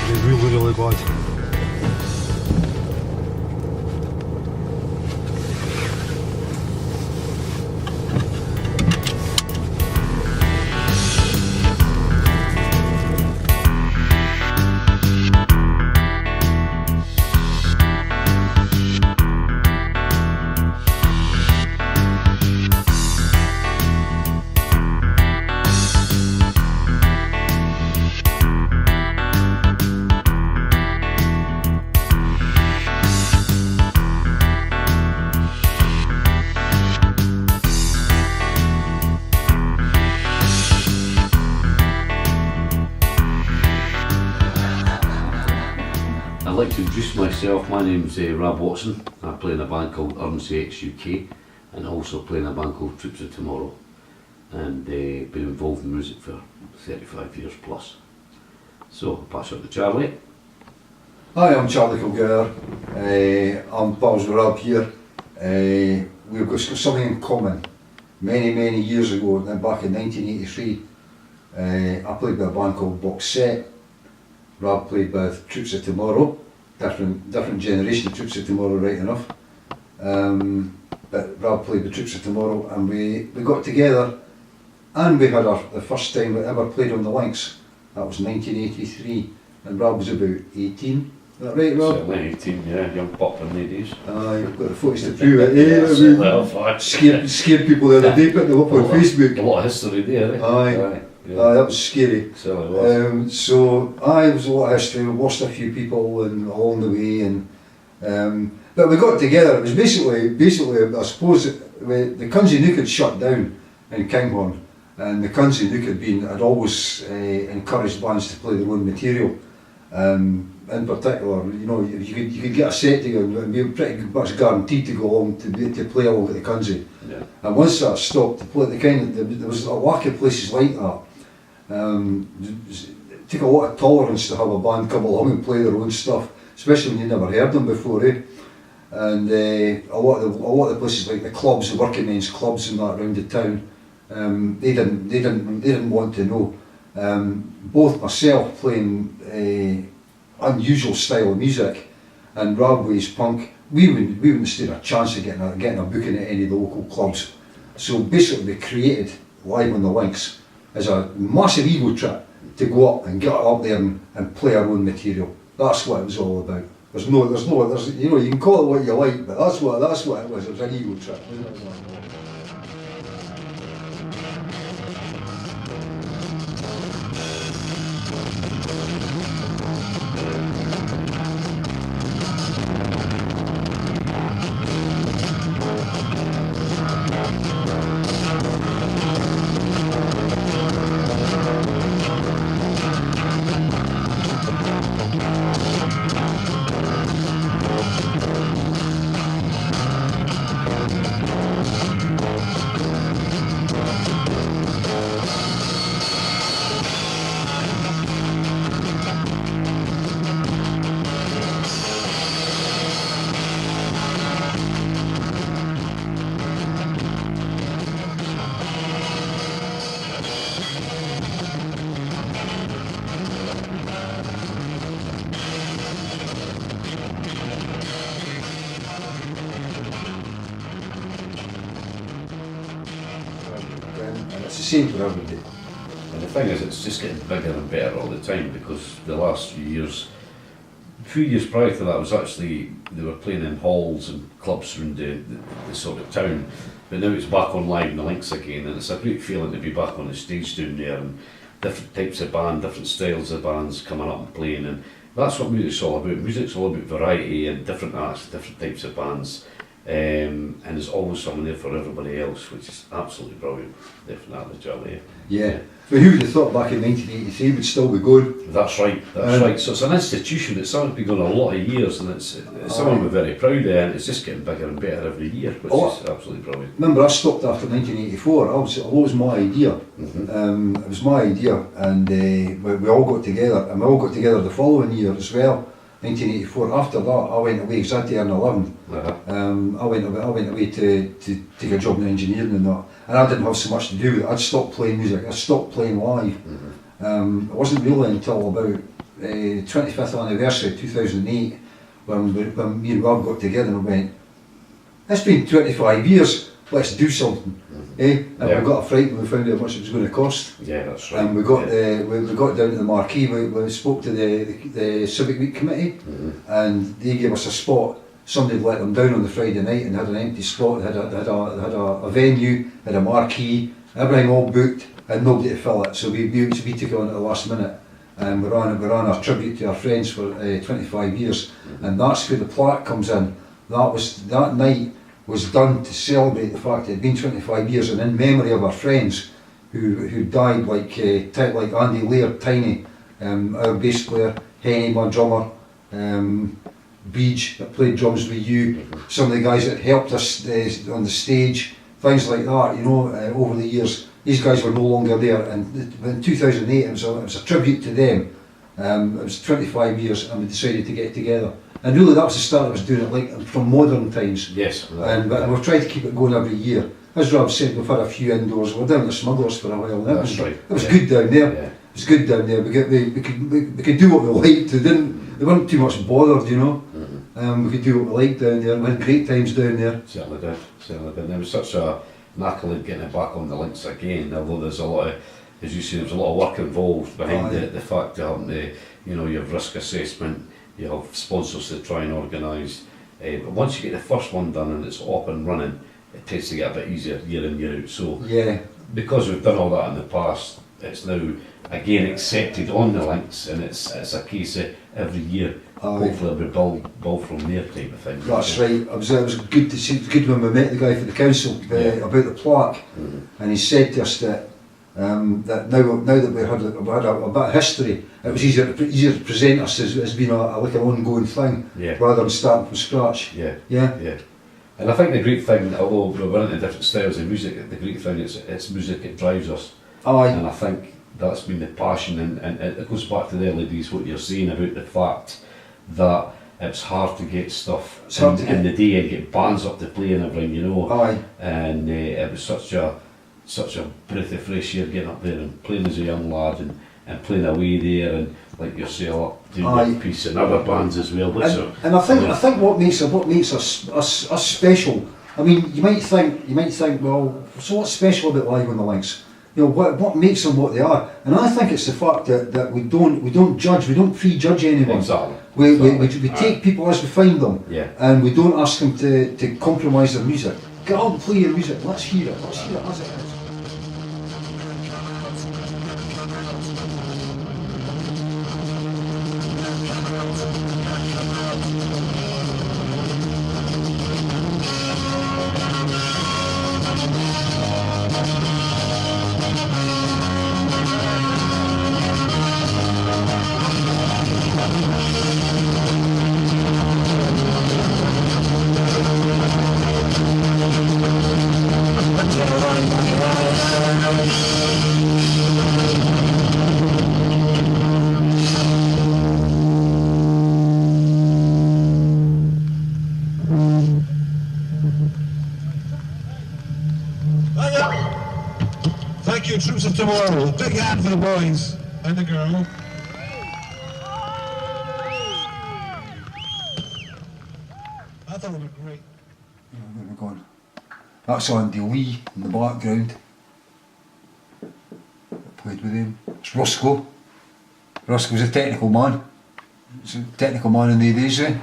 They're really, really bad. I'd like to introduce myself. My name's Rob Watson. I play in a band called RNCX UK and also play in a band called Troops of Tomorrow, and been involved in music for 35 years plus. So I'll pass on to Charlie. Hi, I'm Charlie Kilgore. I'm pals with Rob here. We've got something in common. Many years ago, back in 1983, I played with a band called Box Set. Rob played with Troops of Tomorrow. Different generation of Troops of Tomorrow, right enough. But Rob played with Troops of Tomorrow, and we got together, and we had the first time we ever played on the links. That was 1983, and Rob was about 18. Is that right, Rob? Certainly 18, yeah, young pop in the days. You've got the photos to prove it. Scared people the other day, put them up on Facebook. A lot of history there, eh? Aye. That was scary. Certainly was. So there was a lot of history. We lost a few people along the way, but we got together. It was basically I suppose the Cunsey Nook had shut down in Kinghorn, and the Cunsey Nook had always encouraged bands to play their own material. In particular, you know, you could get a set together and be pretty much guaranteed to go along to play along at the Cunsey. Yeah. And once that stopped, there was a lack of places like that. It took a lot of tolerance to have a band come along and play their own stuff, especially when you never heard them before, eh? And a lot of the places like the clubs, the working men's clubs and that around the town, they didn't want to know. Both myself playing unusual style of music, and Rob with his punk, we wouldn't stand a chance of getting a booking at any of the local clubs. So basically, we created Live on the Links as a massive ego trip to go up and get up there and play our own material. That's what it was all about. There's you know, you can call it what you like, but that's what it was. It was an ego trip. And it's the same for everybody. And the thing is, it's just getting bigger and better all the time, because the last few years prior to that was actually, they were playing in halls and clubs around the sort of town, but now it's back on Live in the Links again, and it's a great feeling to be back on the stage down there, and different types of band, different styles of bands coming up and playing, and that's what music's all about. Music's all about variety and different acts, different types of bands. And there's always someone there for everybody else, which is absolutely brilliant. Definitely, Charlie. Yeah. But who would have thought back in 1983 would still be going? That's right, right. So it's an institution that's been going a lot of years, and it's something we're very proud of, and it's just getting bigger and better every year, which is absolutely brilliant. Remember, I stopped after 1984. It was my idea. It was my idea, and we all got together, and we all got together the following year as well. 1984. After that, I went away exactly in 11. I went away to take a job in engineering and that, and I didn't have so much to do with it. I'd stopped playing music. I stopped playing live. It wasn't really until about 25th anniversary 2008 when me and Rob got together and went, it's been 25 years, let's do something. And we got a fright when we found out how much it was going to cost. Yeah, that's right. And we got we got down to the marquee, we spoke to the Civic Week Committee, and they gave us a spot. Somebody let them down on the Friday night and had an empty spot, had a venue, had a marquee, everything all booked, and nobody to fill it. So we took it on at the last minute, and we ran our tribute to our friends for 25 years, and that's where the plaque comes in. That night was done to celebrate the fact that it had been 25 years, and in memory of our friends who died, like Andy Laird, Tiny, our bass player, Henny, my drummer, Beach that played drums with you, some of the guys that helped us on the stage, things like that, you know, over the years. These guys were no longer there, and in 2008 it was a tribute to them. It was 25 years, and we decided to get together. And really that was the start of us doing it, like from modern times. Yes. And we've tried to keep it going every year. As Rob said, we've had a few indoors. We were down at the Smugglers for a while. And it was good down there. Yeah. It was good down there. We could do what we liked. They weren't too much bothered, you know. We could do what we liked down there. We had great times down there. Certainly did. And it was such an accolade getting it back on the links again, although there's a lot of, as you say, there's a lot of work involved behind the fact that you have risk assessment, you have sponsors to try and organise. But once you get the first one done and it's up and running, it tends to get a bit easier year in, year out. So because we've done all that in the past, it's now again accepted on the links, and it's a case of every year. Hopefully we build from there type of thing. That's right. It was good to see. It was good when we met the guy for the council about the plaque, and he said to us that that now that we had a bit of history, it was easier to present us as being like an ongoing thing, rather than starting from scratch. Yeah. And I think the great thing, although we're into different styles of music, the great thing is it's music that drives us. And I think that's been the passion, and it goes back to the early days, what you're saying about the fact that it's hard to get stuff in the day and get bands up to play and everything, you know. And it was such a breath of fresh air getting up there and playing as a young lad and playing away there, and like yourself doing your piece and other bands as well. And I think what makes us special. I mean, you might think, well, so what's special about Live on the Links? You know, what makes them what they are? And I think it's the fact that we don't judge, we don't prejudge anyone. Exactly. We take people as we find them, and we don't ask them to compromise their music. Get out and play your music. Let's hear it as it is. Thank you, troops of tomorrow. Big hand for the boys and the girl. I thought it was great. Where are we going? That's Andy Lee in the background. I played with him. It's Roscoe. Roscoe's a technical man. He's a technical man in the days, eh?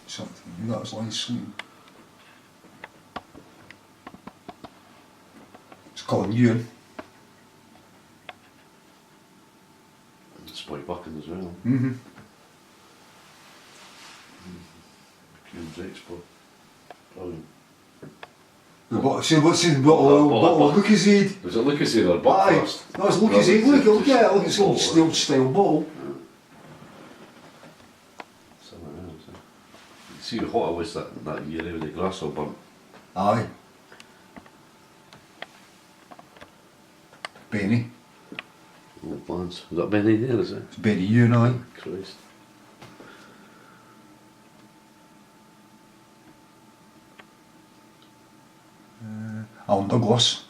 Something that was like sleeping. It's Colin Ewan. Spike Buchan as well. Queen's Expo. Brilliant. What's the bottle of Lucozade? Was it Lucozade or Buckfast? No, it's Lucozade. Look, it's the old style bottle. See how hot it was that year with the grass all burnt. Aye. Benny. Old bands. Was that Benny there, is it? It's Benny Ewan, aye. Christ. Alan Douglas.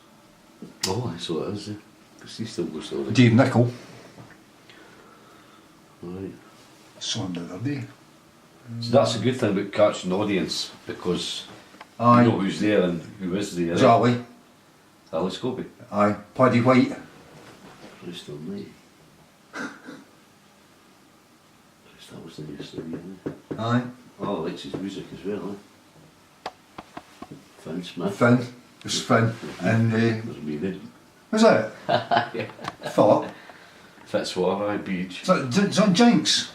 so it is, because he still goes to the Dave Nichol. Right. Saw him the other day. So that's a good thing about catching the audience, because Aye. you know who's there and who is there. Jolly. Alice Scobie. Aye. Paddy White. Christ almighty. Christ, that was the yesterday, isn't it? Aye. Oh, I likes his music as well, Finn Smith. Finn. It was Finn. And There's me then. was that Yeah. Philip? Fitzwater, Beach. Is that Jinx?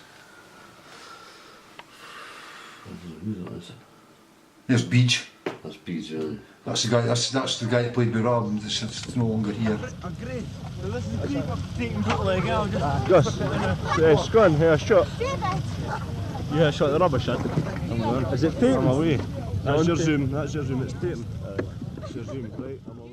I don't know who that is. There's Beach. That's Beach, really. That's the guy. That's the guy that played with Rob. It's no longer here. Gus, scone, here, shot. Yeah, shot the rubbish in. I'm going. Is it tape? I'm away. That's your zoom, it's taping. It's your zoom, right, I'm away.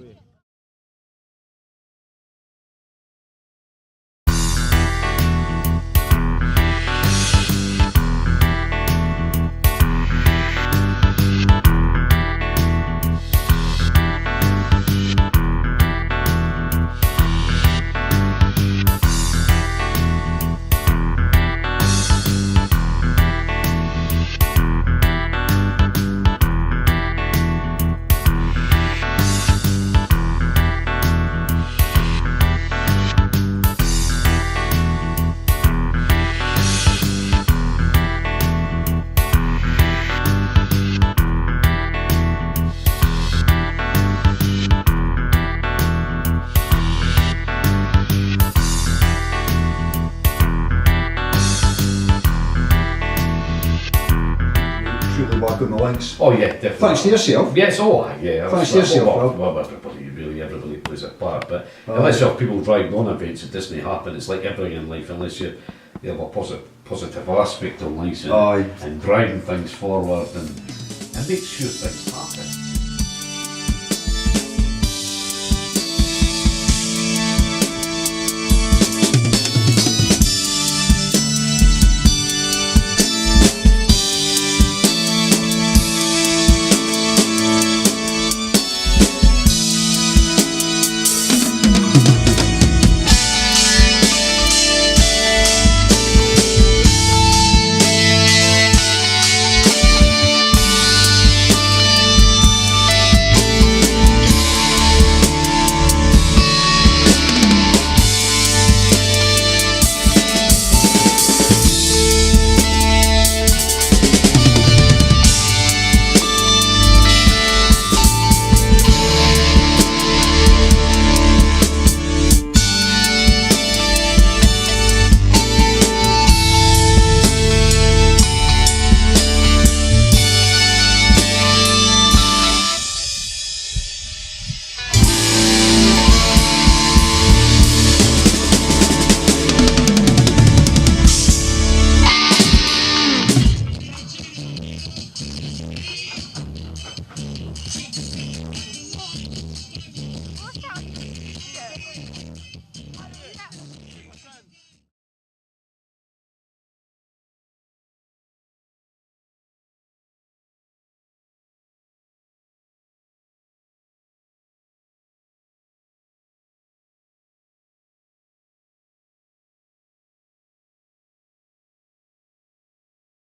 Back on the links. Oh yeah, definitely. Thanks to yourself. Yes, yeah. Thanks to yourself, Rob. Well, everybody plays a part, but unless you have people driving on events, it doesn't happen. It's like everything in life, unless you have a positive aspect on life and driving things forward and make sure things happen.